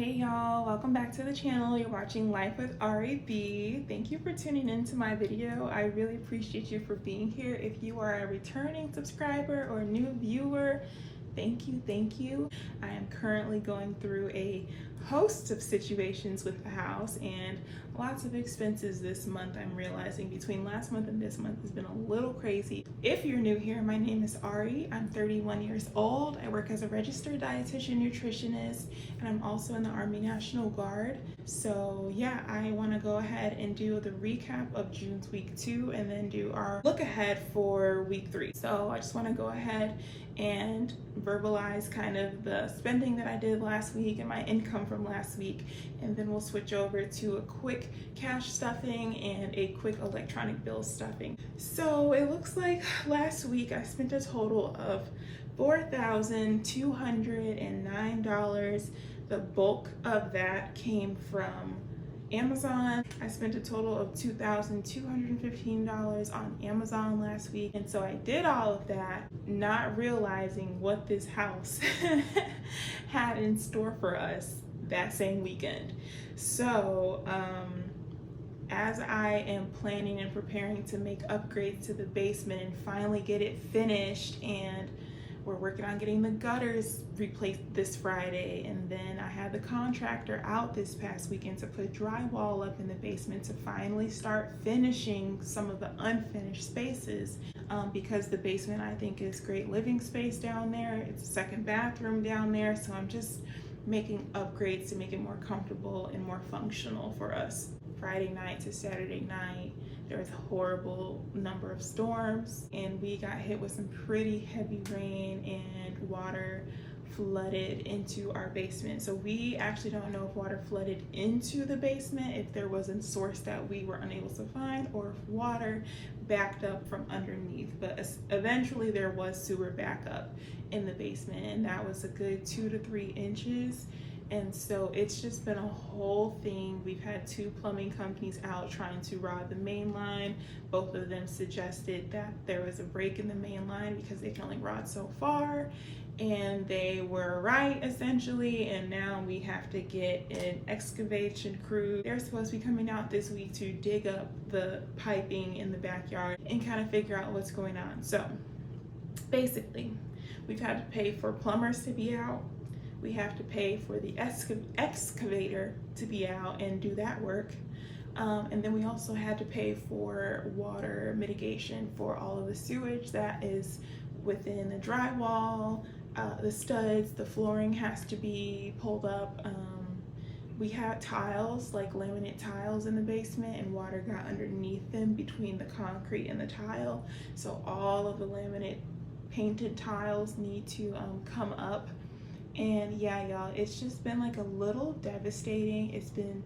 Hey y'all, welcome back to the channel. You're watching Life with Ari B. Thank you for tuning into my video. I really appreciate you for being here. If you are a returning subscriber or new viewer, thank you, thank you. I am currently going through a host of situations with the house and lots of expenses this month. I'm realizing between last month and this month has been a little crazy. If you're new here, my name is Ari. I'm 31 years old. I work as a registered dietitian nutritionist, and I'm also in the Army National Guard. So yeah, I want to go ahead and do the recap of June's week 2 and then do our look ahead for week 3. So I just want to go ahead and verbalize kind of the spending that I did last week and my income from last week, and then we'll switch over to a quick cash stuffing and a quick electronic bill stuffing. So it looks like last week I spent a total of $4,209. The bulk of that came from Amazon. I spent a total of $2,215 on Amazon last week. And so I did all of that, not realizing what this house had in store for us that same weekend. So, as I am planning and preparing to make upgrades to the basement and finally get it finished, and we're working on getting the gutters replaced this Friday, and then I had the contractor out this past weekend to put drywall up in the basement to finally start finishing some of the unfinished spaces, because the basement I think is great living space down there. It's a second bathroom down there, so I'm just making upgrades to make it more comfortable and more functional for us. Friday night to Saturday night, there was a horrible number of storms, and we got hit with some pretty heavy rain, and water flooded into our basement. So we actually don't know if water flooded into the basement, if there was a source that we were unable to find, or if water backed up from underneath. But eventually there was sewer backup in the basement, and that was a good 2 to 3 inches. And so it's just been a whole thing. We've had 2 plumbing companies out trying to rod the main line. Both of them suggested that there was a break in the main line because they can only rod so far, and they were right essentially. And now we have to get an excavation crew. They're supposed to be coming out this week to dig up the piping in the backyard and kind of figure out what's going on. So basically, we've had to pay for plumbers to be out. We have to pay for the excavator to be out and do that work. And then we also had to pay for water mitigation for all of the sewage that is within the drywall, the studs, the flooring has to be pulled up. We had tiles, like laminate tiles in the basement, and water got underneath them between the concrete and the tile. So all of the laminate painted tiles need to come up. And yeah, y'all, it's just been like a little devastating. It's been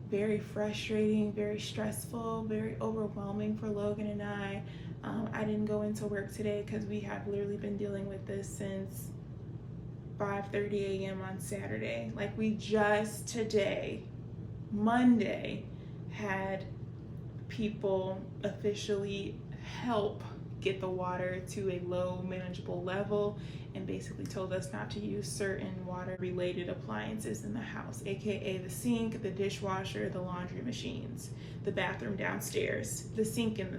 very frustrating, very stressful, very overwhelming for Logan and I. I didn't go into work today because we have literally been dealing with this since 5:30 a.m. on Saturday. Like, we just today, Monday, had people officially help get the water to a low manageable level, and basically told us not to use certain water related appliances in the house, aka the sink, the dishwasher, the laundry machines, the bathroom downstairs, the sink in the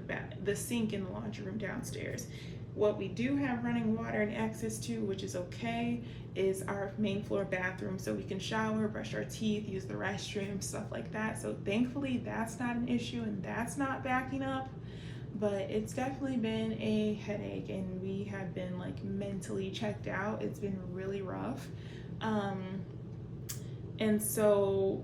laundry room downstairs. What we do have running water and access to, which is okay, is our main floor bathroom, so we can shower, brush our teeth, use the restroom, stuff like that. So thankfully that's not an issue and that's not backing up. But it's definitely been a headache, and we have been like mentally checked out. It's been really rough. And so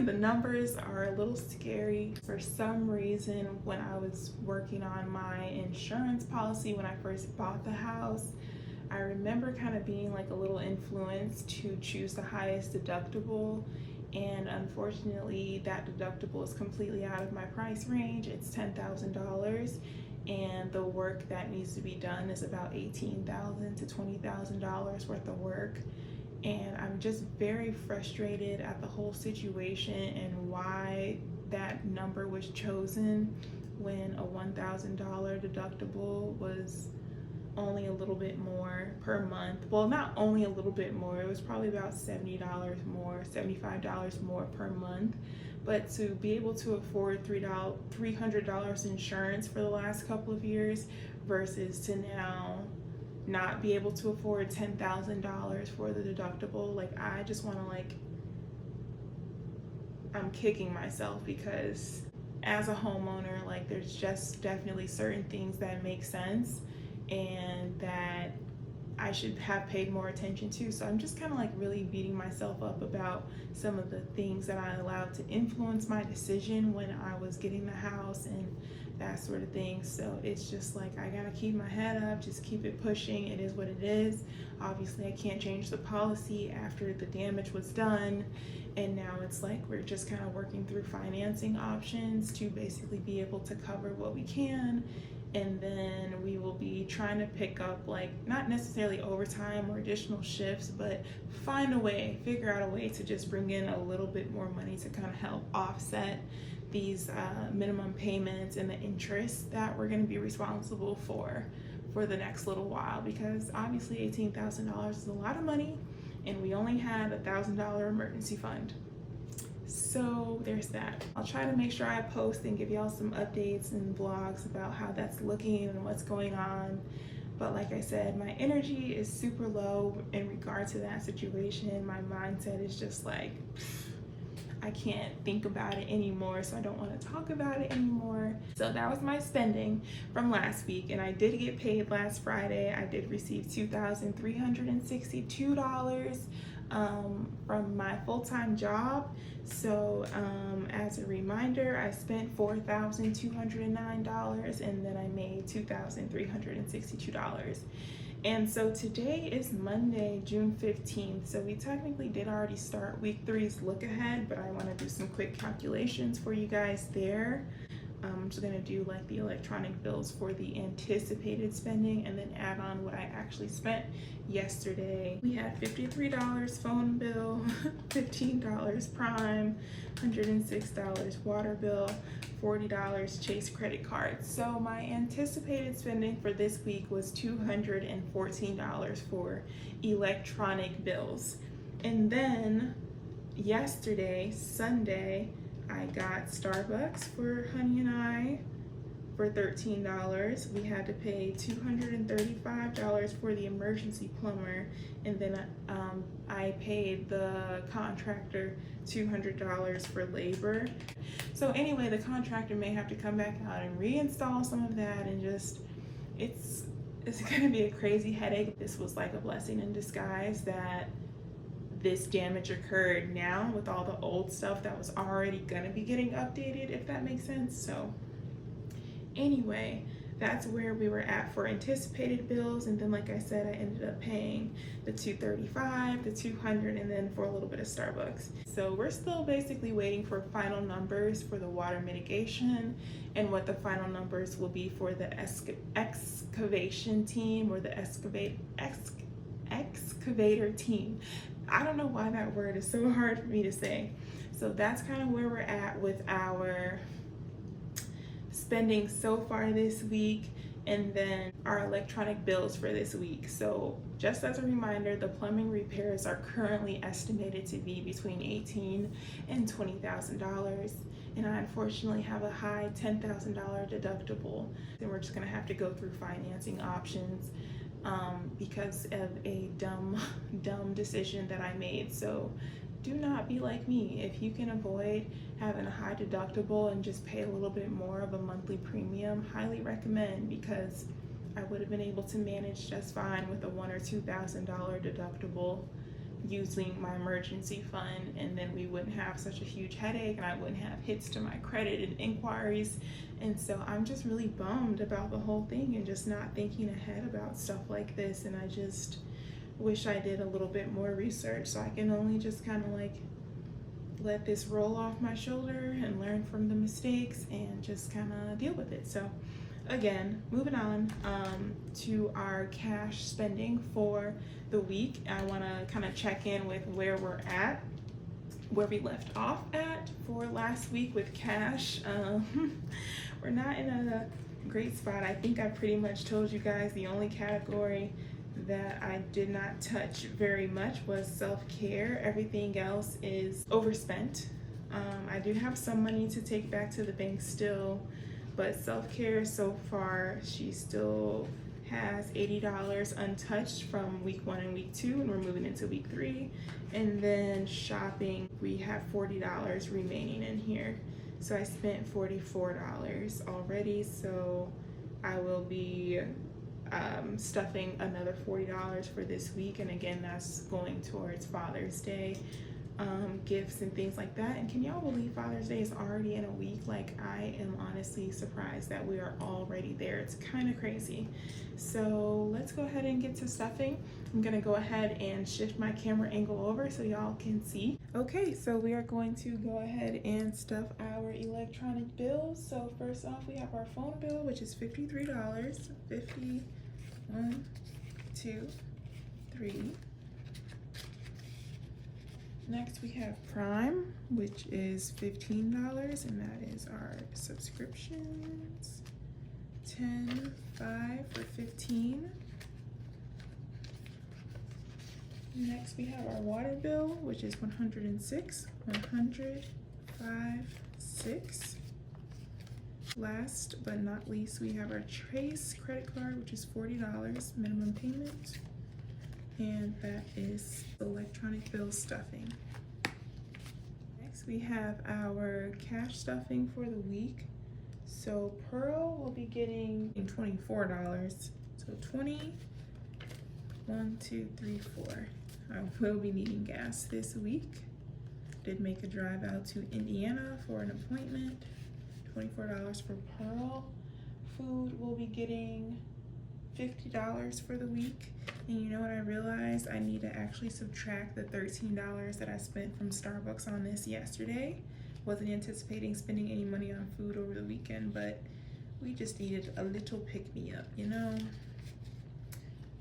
the numbers are a little scary. For some reason, when I was working on my insurance policy when I first bought the house, I remember kind of being like a little influenced to choose the highest deductible. And unfortunately, that deductible is completely out of my price range. It's $10,000, and the work that needs to be done is about $18,000 to $20,000 worth of work. And I'm just very frustrated at the whole situation and why that number was chosen when a $1,000 deductible was only a little bit more per month. Well, not only a little bit more, it was probably about $70 more, $75 more per month. But to be able to afford $300 insurance for the last couple of years versus to now not be able to afford $10,000 for the deductible, like I just want to I'm kicking myself, because as a homeowner, like there's just definitely certain things that make sense and that I should have paid more attention to. So I'm just kind of like really beating myself up about some of the things that I allowed to influence my decision when I was getting the house and that sort of thing. So it's just like I gotta keep my head up, just keep it pushing. It is what it is. Obviously I can't change the policy after the damage was done, and now it's like we're just kind of working through financing options to basically be able to cover what we can. And then we will be trying to pick up, like, not necessarily overtime or additional shifts, but figure out a way to just bring in a little bit more money to kind of help offset these minimum payments and the interest that we're going to be responsible for the next little while, because obviously $18,000 is a lot of money and we only had a $1,000 emergency fund. So there's that. I'll try to make sure I post and give y'all some updates and vlogs about how that's looking and what's going on. But like I said, my energy is super low in regard to that situation. My mindset is just like, I can't think about it anymore, so I don't want to talk about it anymore. So that was my spending from last week, and I did get paid last Friday. I did receive $2,362 from my full-time job. So as a reminder, I spent $4,209 and then I made $2,362. And so today is Monday, June 15th. So we technically did already start week 3's look ahead, but I want to do some quick calculations for you guys there. I'm just gonna do like the electronic bills for the anticipated spending and then add on what I actually spent yesterday. We had $53 phone bill, $15 Prime, $106 water bill, $40 Chase credit card. So my anticipated spending for this week was $214 for electronic bills. And then yesterday, Sunday, I got Starbucks for Honey and I for $13. We had to pay $235 for the emergency plumber, and then I paid the contractor $200 for labor. So anyway, the contractor may have to come back out and reinstall some of that, and just it's gonna be a crazy headache. This was like a blessing in disguise that this damage occurred now with all the old stuff that was already gonna be getting updated, if that makes sense. So anyway, that's where we were at for anticipated bills. And then like I said, I ended up paying the $235, the $200, and then for a little bit of Starbucks. So we're still basically waiting for final numbers for the water mitigation and what the final numbers will be for the excavation team, or the excavator team. I don't know why that word is so hard for me to say. So that's kind of where we're at with our spending so far this week, and then our electronic bills for this week. So just as a reminder, the plumbing repairs are currently estimated to be between $18,000 and $20,000. And I unfortunately have a high $10,000 deductible. Then we're just gonna have to go through financing options because of a dumb decision that I made. So do not be like me. If you can avoid having a high deductible and just pay a little bit more of a monthly premium, highly recommend, because I would have been able to manage just fine with a $1,000 or $2,000 deductible using my emergency fund, and then we wouldn't have such a huge headache and I wouldn't have hits to my credit and inquiries. And so I'm just really bummed about the whole thing and just not thinking ahead about stuff like this, and I just wish I did a little bit more research. So I can only just kind of like let this roll off my shoulder and learn from the mistakes and just kind of deal with it. So again, moving on to our cash spending for the week. I want to kind of check in with where we're at, where we left off at for last week with cash. We're not in a great spot. I think I pretty much told you guys the only category that I did not touch very much was self-care. Everything else is overspent. I do have some money to take back to the bank still, but self-care so far, she still has $80 untouched from week 1 and week 2, and we're moving into week 3. And then shopping, we have $40 remaining in here. So I spent $44 already, so I will be stuffing another $40 for this week, and again, that's going towards Father's Day gifts and things like that. And can y'all believe Father's Day is already in a week? Like, I am honestly surprised that we are already there. It's kind of crazy. So let's go ahead and get to stuffing. I'm gonna go ahead and shift my camera angle over so y'all can see. Okay, so we are going to go ahead and stuff our electronic bills. So first off, we have our phone bill, which is $53. 1, 2, 3. Next we have Prime, which is $15, and that is our subscriptions. 10, 5 for 15. Next we have our water bill, which is 106, 100, 5, 6. Last but not least, we have our Trace credit card, which is $40 minimum payment, and that is electronic bill stuffing. Next we have our cash stuffing for the week. So Pearl will be getting $24. So 20, 1, 2, 3, 4. I will be needing gas this week. Did make a drive out to Indiana for an appointment. $24 for Pearl. Food will be getting $50 for the week. And you know what I realized? I need to actually subtract the $13 that I spent from Starbucks on this yesterday. Wasn't anticipating spending any money on food over the weekend, but we just needed a little pick-me-up, you know?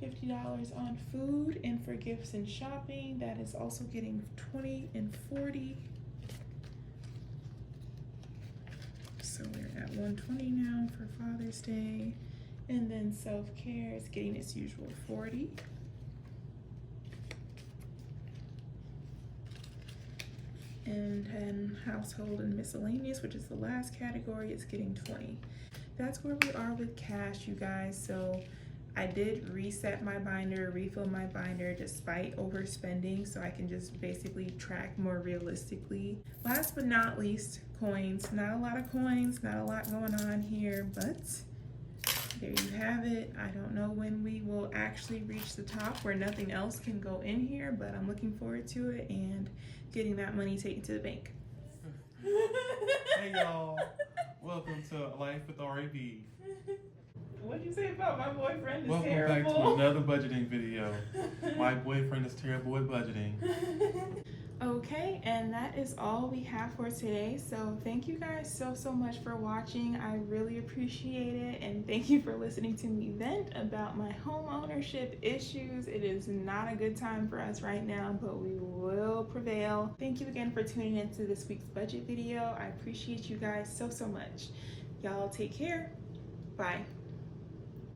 $50 on food, and for gifts and shopping, that is also getting 20 and 40. So we're at 120 now for Father's Day. And then self-care is getting its usual 40. And then household and miscellaneous, which is the last category, is getting 20. That's where we are with cash, you guys. So I did reset my binder, refill my binder despite overspending, so I can just basically track more realistically. Last but not least, coins. Not a lot of coins, not a lot going on here, but there you have it. I don't know when we will actually reach the top where nothing else can go in here, but I'm looking forward to it and getting that money taken to the bank. Hey y'all, welcome to Life with RAB. What'd you say about my boyfriend is Welcome terrible? back to another budgeting video. My boyfriend is terrible at budgeting. Okay, and that is all we have for today. So thank you guys so much for watching. I really appreciate it, and thank you for listening to me vent about my home ownership issues. It is not a good time for us right now, but we will prevail. Thank you again for tuning into this week's budget video. I appreciate you guys so much. Y'all take care. Bye.